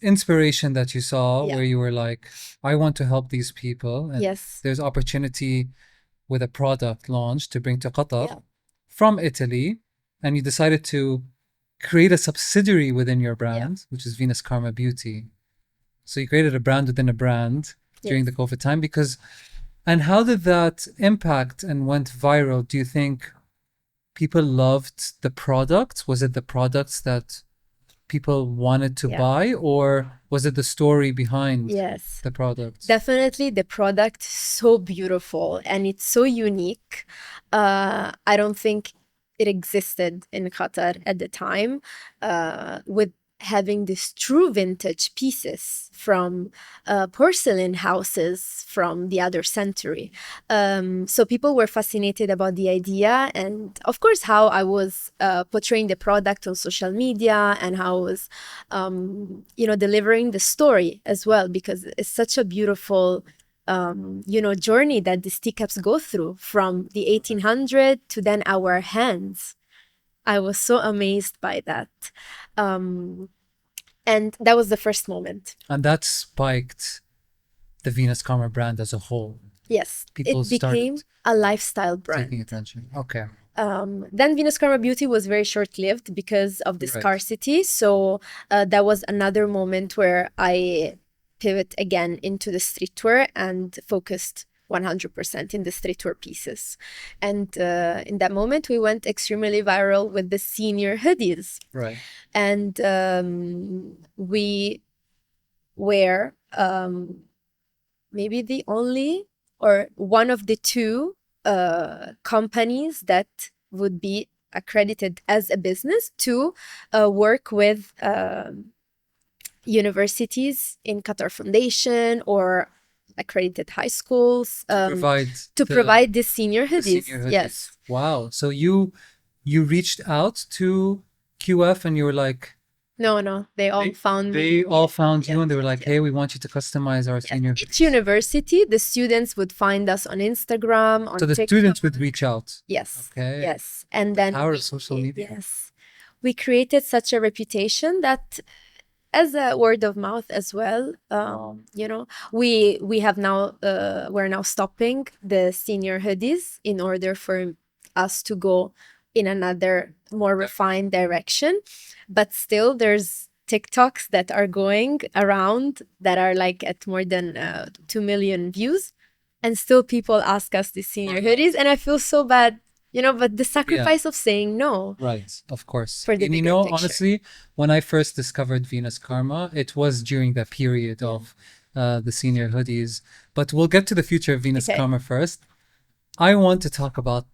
S1: inspiration that you saw where you were like, I want to help these people. And
S2: Yes.
S1: there's opportunity with a product launch to bring to Qatar
S2: Yeah.
S1: from Italy. And you decided to create a subsidiary within your brand, which is Venus Karma Beauty. So you created a brand within a brand during the COVID time and how did that impact and went viral? Do you think people loved the products? Was it the products that people wanted to buy, or was it the story behind the product?
S2: Definitely the product, so beautiful and it's so unique. I don't think it existed in Qatar at the time, with having these true vintage pieces from porcelain houses from the other century. So people were fascinated about the idea and of course how I was portraying the product on social media and how I was delivering the story as well, because it's such a beautiful journey that these teacups go through from the 1800 to then our hands. I was so amazed by that. And that was the first moment.
S1: And that spiked the Venus Karma brand as a whole.
S2: Yes,
S1: People
S2: it became a lifestyle brand.
S1: Taking attention. Okay.
S2: Then Venus Karma Beauty was very short-lived because of the scarcity. So that was another moment where I pivot again into the streetwear and focused 100% in the streetwear pieces. And in that moment, we went extremely viral with the senior hoodies.
S1: Right.
S2: And we were maybe the only or one of the two companies that would be accredited as a business to work with universities in Qatar Foundation or accredited high schools to provide the senior hoodies. Yes.
S1: Wow. So you reached out to QF and you were like,
S2: no, they all found me.
S1: They all found you and they were like, hey, we want you to customize our senior hoodies.
S2: Each university, the students would find us on Instagram, on
S1: So the
S2: TikTok.
S1: students would reach out.
S2: Yes.
S1: Okay.
S2: Yes. And then
S1: Power of social media.
S2: Yes. We created such a reputation that as a word of mouth as well. You know, we have now we're now stopping the senior hoodies in order for us to go in another more refined direction, but still there's TikToks that are going around that are like at more than 2 million views, and still people ask us the senior hoodies, and I feel so bad, you know, but the
S1: Yeah,
S2: sacrifice of saying no
S1: right, of course.
S2: for the
S1: And you
S2: bigger
S1: know,
S2: picture.
S1: honestly, when I first discovered Venus Karma, it was during that period of the senior hoodies. But we'll get to the future of Venus
S2: Okay.
S1: Karma first. I want to talk about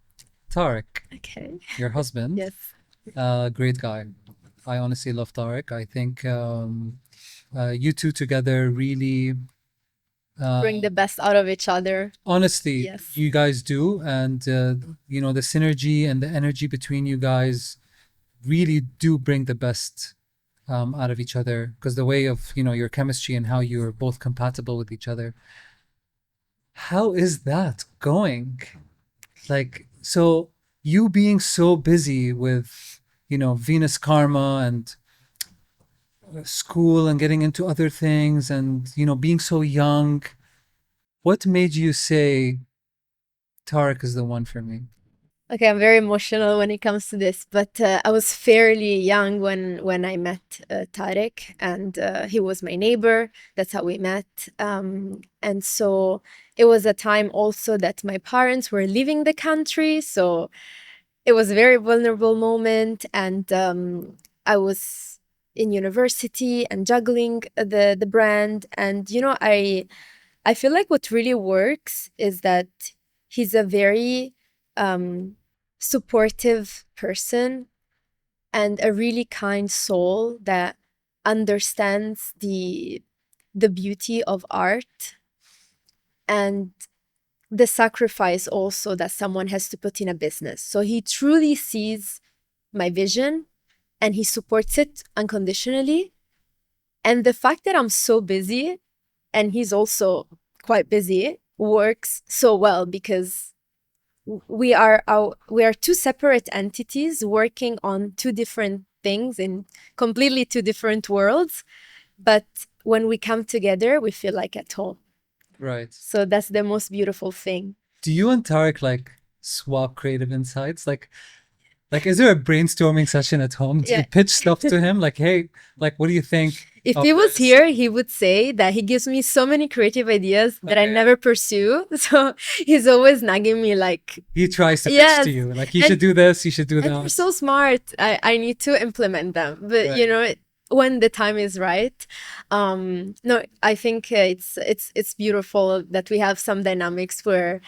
S1: Tariq,
S2: Okay.
S1: your husband.
S2: Yes.
S1: Great guy. I honestly love Tariq. I think you two together really,
S2: Bring the best out of each other.
S1: honestly,
S2: Yes.
S1: you guys do. And, you know, the synergy and the energy between you guys really do bring the best out of each other, because the way of, you know, your chemistry and how you're both compatible with each other. How is that going? Like, so you being so busy with, you know, Venus Karma and school and getting into other things and, you know, being so young, what made you say Tariq is the one for me?
S2: Okay, I'm very emotional when it comes to this, but I was fairly young when I met Tarek, and he was my neighbor. That's how we met. And so it was a time also that my parents were leaving the country, so it was a very vulnerable moment, and I was in university and juggling the brand, and you know, I feel like what really works is that he's a very supportive person and a really kind soul that understands the beauty of art and the sacrifice also that someone has to put in a business. So he truly sees my vision and he supports it unconditionally. And the fact that I'm so busy and he's also quite busy works so well because we are two separate entities working on two different things in completely two different worlds, but when we come together we feel like at home.
S1: Right.
S2: So that's the most beautiful thing.
S1: Do you and Tariq like swap creative insights? Like, is there a brainstorming session at home? Do you
S2: Yeah.
S1: pitch stuff to him? Like, hey, like, what do you think
S2: If
S1: of
S2: he was
S1: this?
S2: here, he would say that he gives me so many creative ideas that I
S1: Okay.
S2: never pursue. So he's always nagging me like,
S1: He tries to pitch
S2: yes,
S1: to you, like, you
S2: and
S1: should do this, you should do
S2: and they're
S1: that.
S2: so smart. I need to implement them, but you
S1: Right.
S2: know, when the time is right. No, I think it's beautiful that we have some dynamics where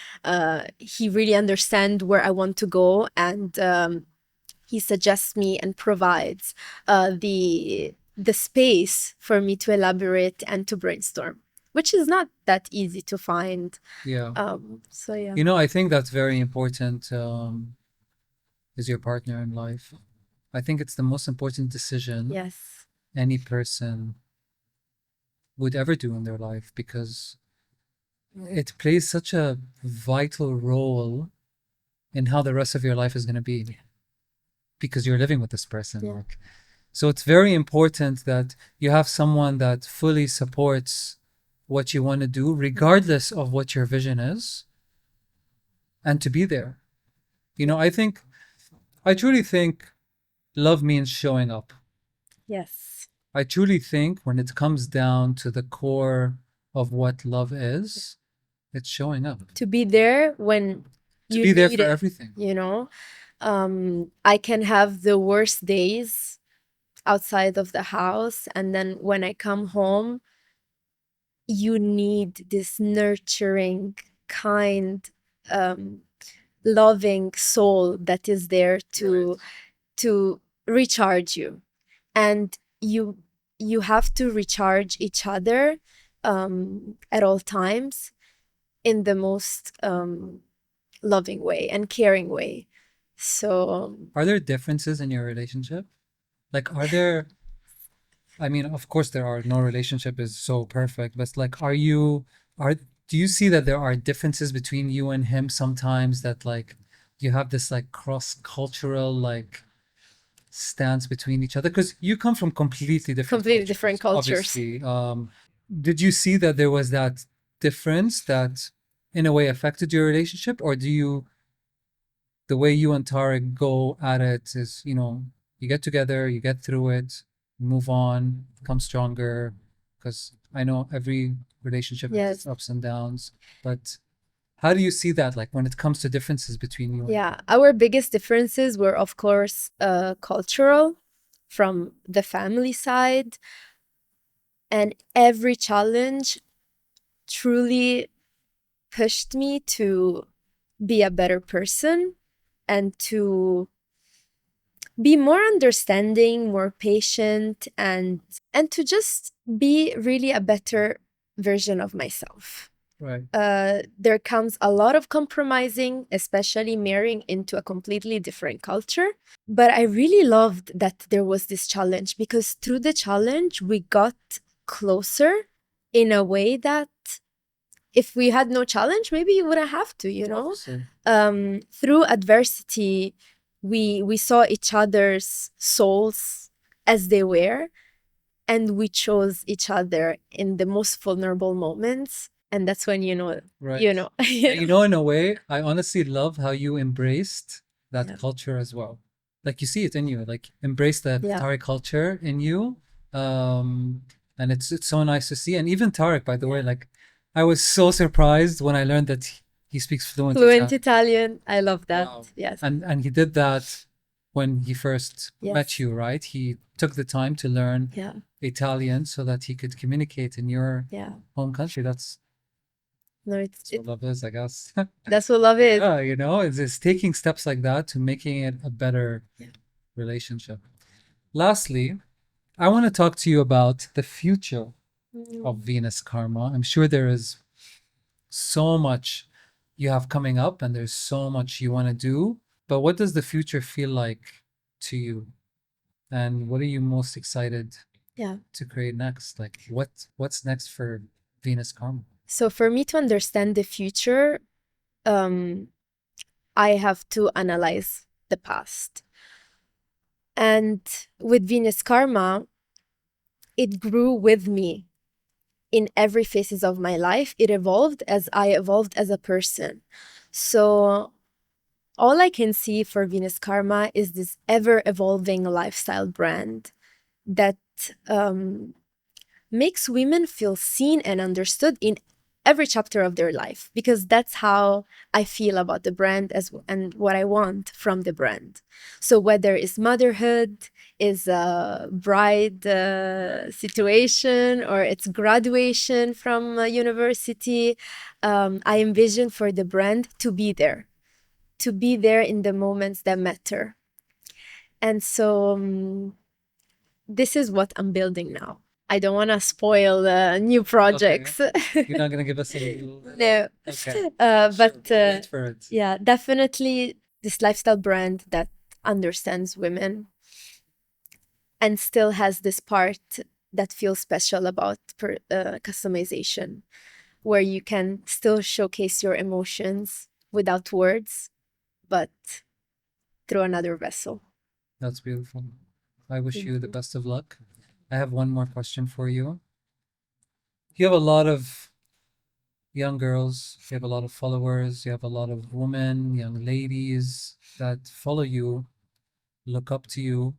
S2: he really understands where I want to go, and he suggests me and provides the space for me to elaborate and to brainstorm, which is not that easy to find.
S1: Yeah.
S2: So yeah.
S1: You know, I think that's very important, is your partner in life. I think it's the most important decision
S2: Yes.
S1: any person would ever do in their life, because it plays such a vital role in how the rest of your life is going to be, because you're living with this person.
S2: Yeah.
S1: Like, so it's very important that you have someone that fully supports what you want to do, regardless of what your vision is, and to be there. You know, I truly think love means showing up.
S2: Yes.
S1: I truly think when it comes down to the core of what love is, it's showing up.
S2: To be there when
S1: To
S2: you
S1: be there
S2: need
S1: for
S2: it,
S1: everything.
S2: you know. I can have the worst days outside of the house, and then when I come home, you need this nurturing, kind, um, loving soul that is there to recharge you, and you have to recharge each other at all times in the most loving way and caring way. So
S1: Are there differences in your relationship? Like, are there, I mean, of course there are, no relationship is so perfect, but like, do you see that there are differences between you and him sometimes, that like you have this like cross-cultural like stands between each other? Because you come from completely different cultures, obviously. Did you see that there was that difference that in a way affected your relationship, or the way you and Tarek go at it is, you get together, you get through it, move on, become stronger? Because I know every relationship has its
S2: Yes.
S1: ups and downs, but how do you see that, like when it comes to differences between you?
S2: Yeah, our biggest differences were, of course, cultural from the family side, and every challenge truly pushed me to be a better person and to be more understanding, more patient, and to just be really a better version of myself.
S1: Right.
S2: There comes a lot of compromising, especially marrying into a completely different culture. But I really loved that there was this challenge, because through the challenge, we got closer in a way that if we had no challenge, maybe you wouldn't have to,
S1: Obviously.
S2: Through adversity, we saw each other's souls as they were, and we chose each other in the most vulnerable moments. And that's when
S1: Right.
S2: you
S1: In a way, I honestly love how you embraced that
S2: Yeah.
S1: culture as well. Like you see it in you, like embrace the
S2: Yeah.
S1: Tariq culture in you. And it's so nice to see. And even Tariq, by the way, like I was so surprised when I learned that he speaks fluent
S2: Fluent
S1: Italian.
S2: Italian. I love that.
S1: Wow.
S2: Yes.
S1: And he did that when he first met
S2: Yes.
S1: you, right? He took the time to learn
S2: Yeah.
S1: Italian so that he could communicate in your
S2: Yeah.
S1: home country. That's
S2: No,
S1: what love is, I guess.
S2: that's what love is.
S1: Yeah, it's taking steps like that to making it a better relationship. Lastly, I want to talk to you about the future of Venus Karma. I'm sure there is so much you have coming up and there's so much you want to do, but what does the future feel like to you? And what are you most excited
S2: Yeah.
S1: to create next? Like what's next for Venus Karma?
S2: So for me to understand the future, I have to analyze the past. And with Venus Karma, it grew with me in every phases of my life. It evolved as I evolved as a person. So all I can see for Venus Karma is this ever evolving lifestyle brand that makes women feel seen and understood in every chapter of their life, because that's how I feel about the brand and what I want from the brand. So whether it's motherhood, is a bride situation, or it's graduation from university, I envision for the brand to be there in the moments that matter. And so this is what I'm building now. I don't want to spoil new projects.
S1: You're not gonna give us a little.
S2: No.
S1: Okay.
S2: But
S1: We'll wait for it.
S2: yeah, definitely this lifestyle brand that understands women and still has this part that feels special about customization, where you can still showcase your emotions without words, but through another vessel.
S1: That's beautiful. I wish
S2: Thank
S1: you the
S2: you.
S1: best of luck. I have one more question for you. You have a lot of young girls, you have a lot of followers, you have a lot of women, young ladies that follow you, look up to you.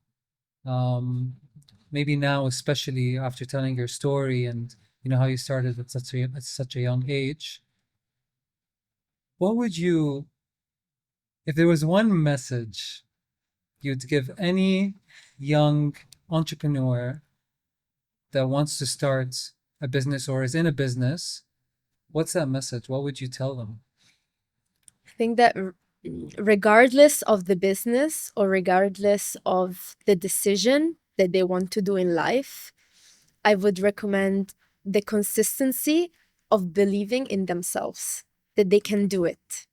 S1: Maybe now, especially after telling your story and how you started at such a young age, what would you, if there was one message you'd give any young entrepreneur that wants to start a business or is in a business, what's that message? What would you tell them?
S2: I think that regardless of the business or regardless of the decision that they want to do in life, I would recommend the consistency of believing in themselves, that they can do it.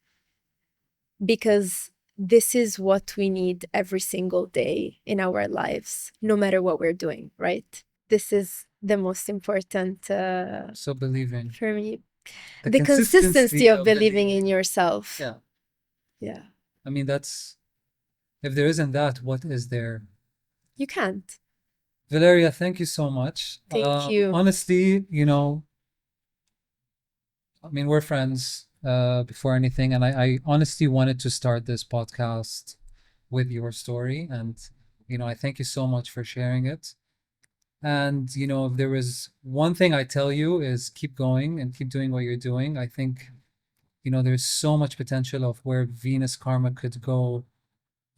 S2: Because this is what we need every single day in our lives, no matter what we're doing, right? This is the most important
S1: So believing.
S2: for me.
S1: The
S2: The consistency of believing in
S1: believing.
S2: yourself.
S1: Yeah.
S2: Yeah.
S1: I mean, if there isn't that, what is there?
S2: You can't.
S1: Valeria, thank you so much.
S2: Thank you.
S1: Honestly, I mean, we're friends before anything, and I honestly wanted to start this podcast with your story, and I thank you so much for sharing it. And if there is one thing I tell you is keep going and keep doing what you're doing. I think there's so much potential of where Venus Karma could go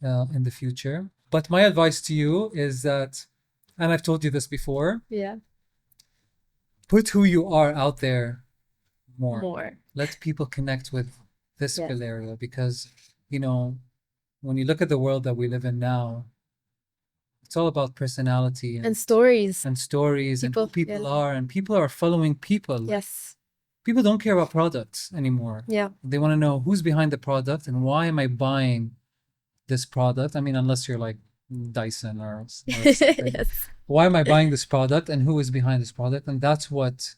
S1: in the future. But my advice to you is that, and I've told you this before,
S2: Yeah.
S1: put who you are out there more.
S2: More.
S1: Let people connect with this
S2: Yes.
S1: Valeria because, when you look at the world that we live in now, it's all about personality
S2: And stories.
S1: and stories and who
S2: People,
S1: people
S2: yeah.
S1: are, and people are following people.
S2: Yes.
S1: People don't care about products anymore.
S2: Yeah.
S1: They want to know who's behind the product and why am I buying this product. I mean, unless you're like Dyson or something.
S2: Yes.
S1: Why am I buying this product and who is behind this product? And that's what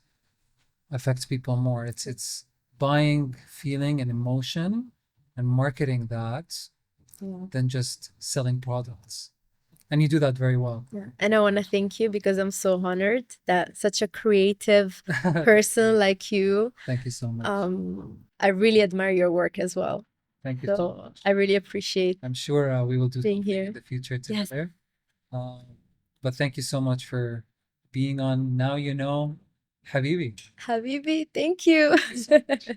S1: affects people more. It's buying feeling and emotion and marketing that
S2: Yeah.
S1: than just selling products. And you do that very well.
S2: Yeah. And I want to thank you because I'm so honored that such a creative person like you.
S1: Thank you so much.
S2: I really admire your work as well.
S1: Thank you so
S2: So
S1: much.
S2: I really appreciate
S1: I'm sure we will do
S2: being
S1: something
S2: here.
S1: in the future
S2: Yes.
S1: together. But thank you so much for being on Now You Know, Habibi.
S2: Habibi, thank you.
S1: Thank you so much.